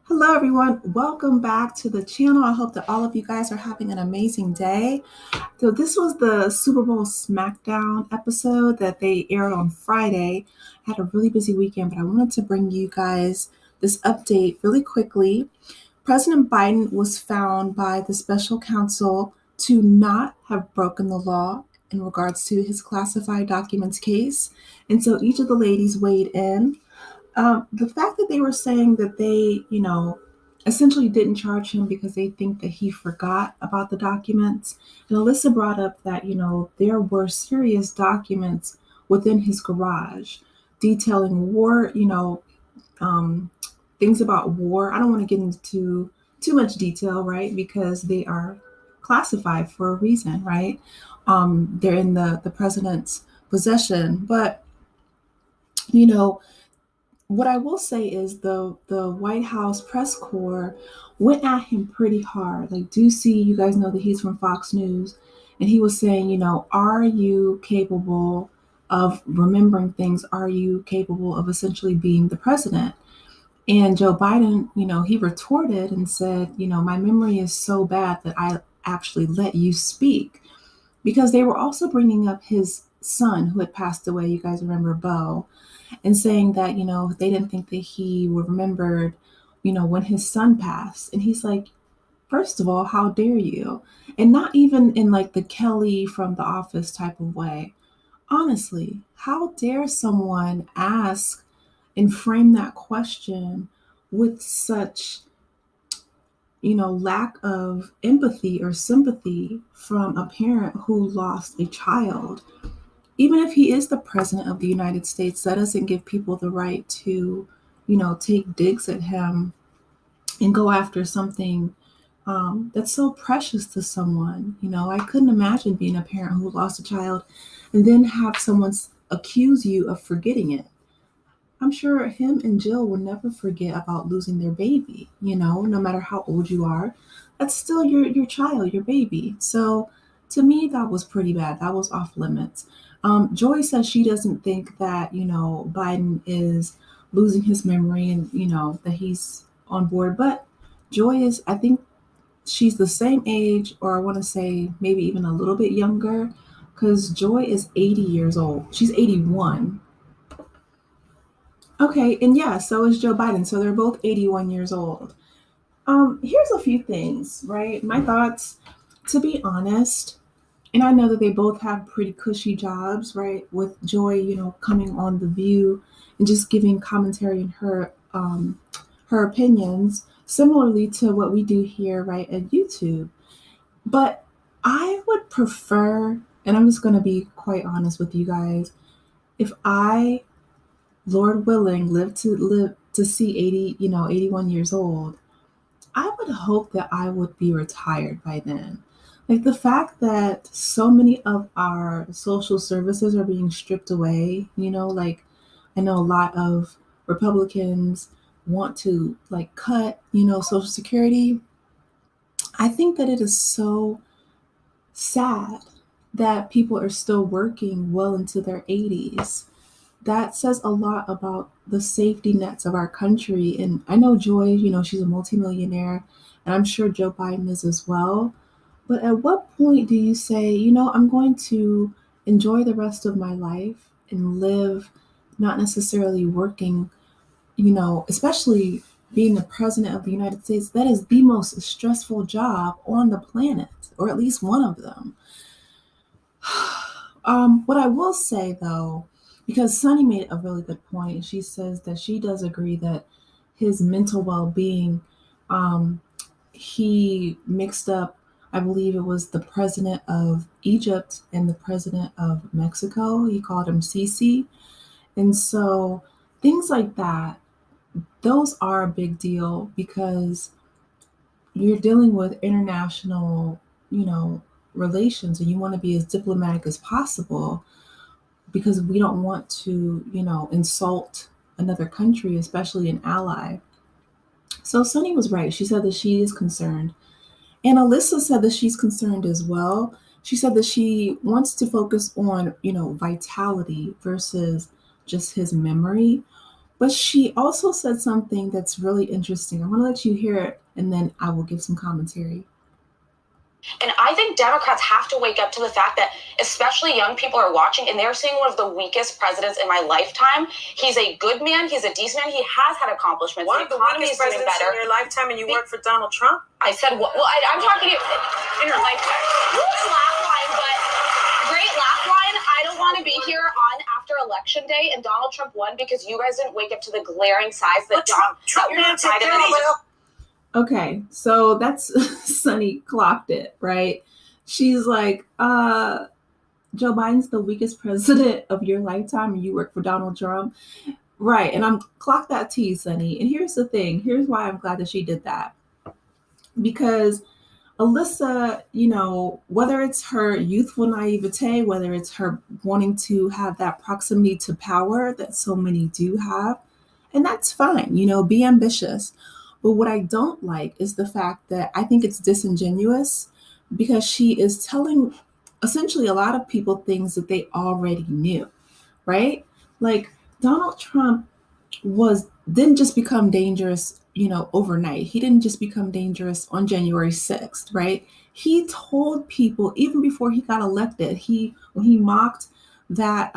Hello, everyone. Welcome back to the channel. I hope that all of you guys are having an amazing day. So, this was the Super Bowl Smackdown episode that they aired on Friday. I had a really busy weekend, but I wanted to bring you guys this update really quickly. President Biden was found by the special counsel to not have broken the law in regards to his classified documents case. And so each of the ladies weighed in. The fact that they were saying that they, essentially didn't charge him because they think that he forgot about the documents. And Alyssa brought up that, there were serious documents within his garage detailing war, um, things about war. I don't want to get into too much detail, right? Because they are classified for a reason, right? They're in the president's possession. But, you know, what I will say is the White House press corps went at him pretty hard. Like, do see, you guys know that he's from Fox News, and he was saying, are you capable of remembering things? Are you capable of essentially being the president? And Joe Biden, he retorted and said, my memory is so bad that I actually let you speak, because they were also bringing up his son who had passed away. You guys remember Bo, and saying that, they didn't think that he would remembered, when his son passed. And he's like, first of all, how dare you? And not even in like the Kelly from The Office type of way. Honestly, how dare someone ask and frame that question with such, lack of empathy or sympathy from a parent who lost a child? Even if he is the president of the United States, that doesn't give people the right to, take digs at him and go after something that's so precious to someone. I couldn't imagine being a parent who lost a child and then have someone accuse you of forgetting it. I'm sure him and Jill will never forget about losing their baby, no matter how old you are. That's still your child, your baby. So to me, that was pretty bad. That was off limits. Joy says she doesn't think that, Biden is losing his memory and, that he's on board. But Joy is, I think she's the same age, or I want to say maybe even a little bit younger, because Joy is 80 years old. She's 81. Okay, and yeah, so is Joe Biden. So they're both 81 years old. Here's a few things, right? My thoughts, to be honest, and I know that they both have pretty cushy jobs, right? With Joy, coming on The View and just giving commentary and her opinions, similarly to what we do here, right, at YouTube. But I would prefer, and I'm just going to be quite honest with you guys, if I, Lord willing, live to see 80, 81 years old, I would hope that I would be retired by then. Like the fact that so many of our social services are being stripped away, like I know a lot of Republicans want to like cut, Social Security. I think that it is so sad that people are still working well into their 80s. That says a lot about the safety nets of our country. And I know Joy, she's a multimillionaire, and I'm sure Joe Biden is as well. But at what point do you say, I'm going to enjoy the rest of my life and live not necessarily working, especially being the president of the United States? That is the most stressful job on the planet, or at least one of them. What I will say though, because Sunny made a really good point, she says that she does agree that his mental well-being, um, he mixed up, I believe it was the president of Egypt and the president of Mexico. He called him Sisi. And so things like that, those are a big deal because you're dealing with international, relations, and you want to be as diplomatic as possible because we don't want to, insult another country, especially an ally. So Sunny was right. She said that she is concerned. And Alyssa said that she's concerned as well. She said that she wants to focus on, vitality versus just his memory. But she also said something that's really interesting. I'm going to let you hear it, and then I will give some commentary. And I think Democrats have to wake up to the fact that especially young people are watching and they're seeing one of the weakest presidents in my lifetime. He's a good man. He's a decent man. He has had accomplishments. One of the weakest presidents in your lifetime, and you work for Donald Trump? I said, well, I'm talking in your lifetime. Laugh line, but great laugh line. I don't want to be here on after election day and Donald Trump won because you guys didn't wake up to the glaring size that Trump Okay, so that's Sunny clocked it, right? She's like, Joe Biden's the weakest president of your lifetime and you work for Donald Trump. Right, and I'm clock that T, Sunny. And here's the thing. Here's why I'm glad that she did that. Because Alyssa, whether it's her youthful naivete, whether it's her wanting to have that proximity to power that so many do have, and that's fine, be ambitious. But what I don't like is the fact that I think it's disingenuous because she is telling essentially a lot of people things that they already knew, right? Like Donald Trump didn't just become dangerous, overnight. He didn't just become dangerous on January 6th, right? He told people even before he got elected, when he mocked that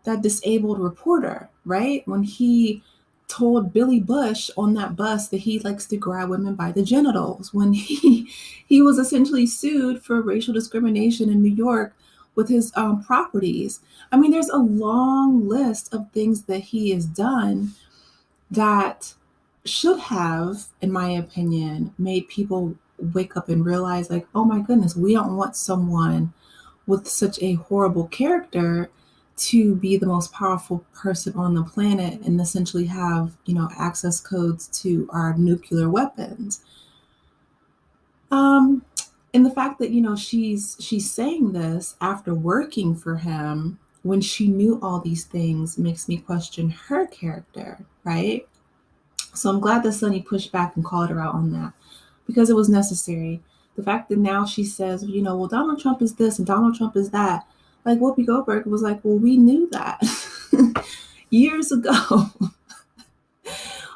that disabled reporter, right? When he told Billy Bush on that bus that he likes to grab women by the genitals, when he was essentially sued for racial discrimination in New York with his properties. I mean, there's a long list of things that he has done that should have, in my opinion, made people wake up and realize, like, oh my goodness, we don't want someone with such a horrible character to be the most powerful person on the planet and essentially have, access codes to our nuclear weapons. And the fact that, she's saying this after working for him when she knew all these things makes me question her character, right? So I'm glad that Sunny pushed back and called her out on that because it was necessary. The fact that now she says, well, Donald Trump is this and Donald Trump is that. Like Whoopi Goldberg was like, well, we knew that years ago.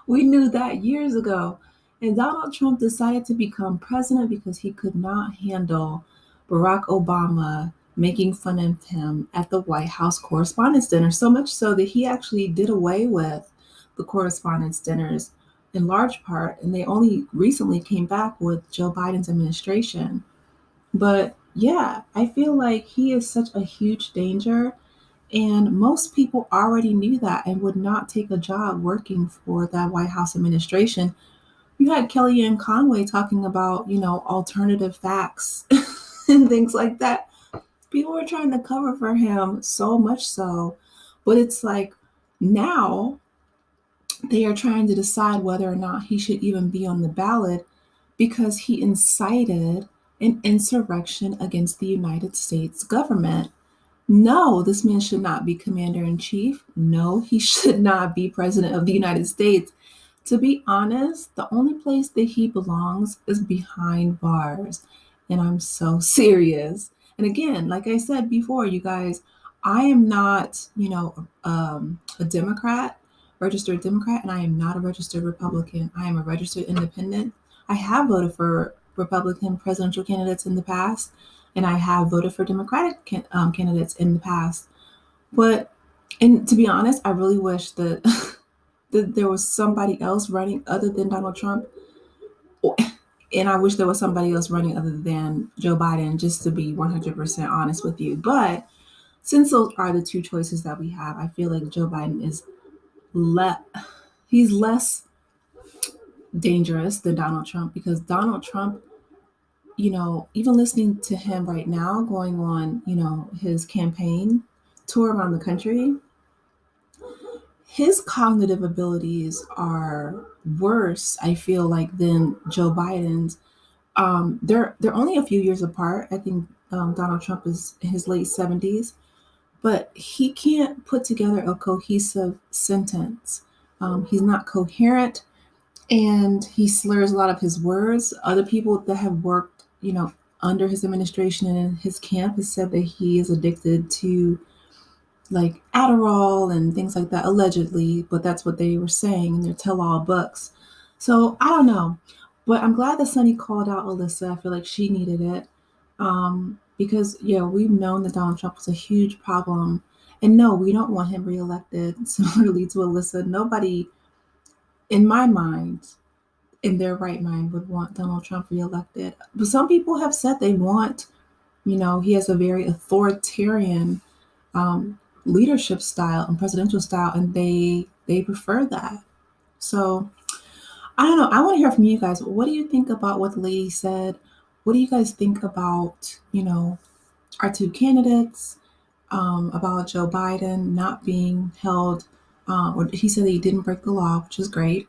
We knew that years ago. And Donald Trump decided to become president because he could not handle Barack Obama making fun of him at the White House Correspondents' Dinner, so much so that he actually did away with the Correspondents' Dinners in large part, and they only recently came back with Joe Biden's administration. But yeah, I feel like he is such a huge danger, and most people already knew that and would not take a job working for that White House administration. You had Kellyanne Conway talking about, alternative facts and things like that. People were trying to cover for him so much so, but it's like now they are trying to decide whether or not he should even be on the ballot because he incited an insurrection against the United States government. No, this man should not be commander in chief. No, he should not be president of the United States. To be honest, the only place that he belongs is behind bars. And I'm so serious. And again, like I said before, you guys, I am not, a Democrat, registered Democrat, and I am not a registered Republican. I am a registered independent. I have voted for Republican presidential candidates in the past, and I have voted for Democratic candidates in the past. And to be honest, I really wish that, that there was somebody else running other than Donald Trump. And I wish there was somebody else running other than Joe Biden, just to be 100% honest with you. But since those are the two choices that we have, I feel like Joe Biden is he's less dangerous than Donald Trump because Donald Trump, even listening to him right now going on, his campaign tour around the country, his cognitive abilities are worse, I feel like, than Joe Biden's. They're only a few years apart. I think Donald Trump is in his late 70s, but he can't put together a cohesive sentence. He's not coherent, and he slurs a lot of his words. Other people that have worked, under his administration and in his camp has said that he is addicted to, like Adderall and things like that, allegedly, but that's what they were saying in their tell-all books. So I don't know, but I'm glad that Sonny called out Alyssa. I feel like she needed it, because yeah, we've known that Donald Trump was a huge problem, and no, we don't want him reelected. Similarly to Alyssa, nobody, in my mind, in their right mind, would want Donald Trump reelected. But some people have said they want, he has a very authoritarian leadership style and presidential style, and they prefer that. So I don't know. I want to hear from you guys. What do you think about what the lady said? What do you guys think about our two candidates? About Joe Biden not being held, or he said that he didn't break the law, which is great.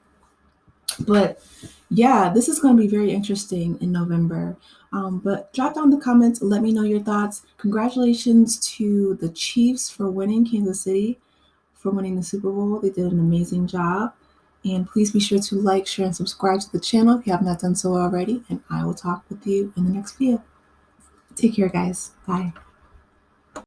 But yeah, this is going to be very interesting in November. But drop down the comments. Let me know your thoughts. Congratulations to the Chiefs for winning Kansas City, for winning the Super Bowl. They did an amazing job. And please be sure to like, share, and subscribe to the channel if you have not done so already. And I will talk with you in the next video. Take care, guys. Bye.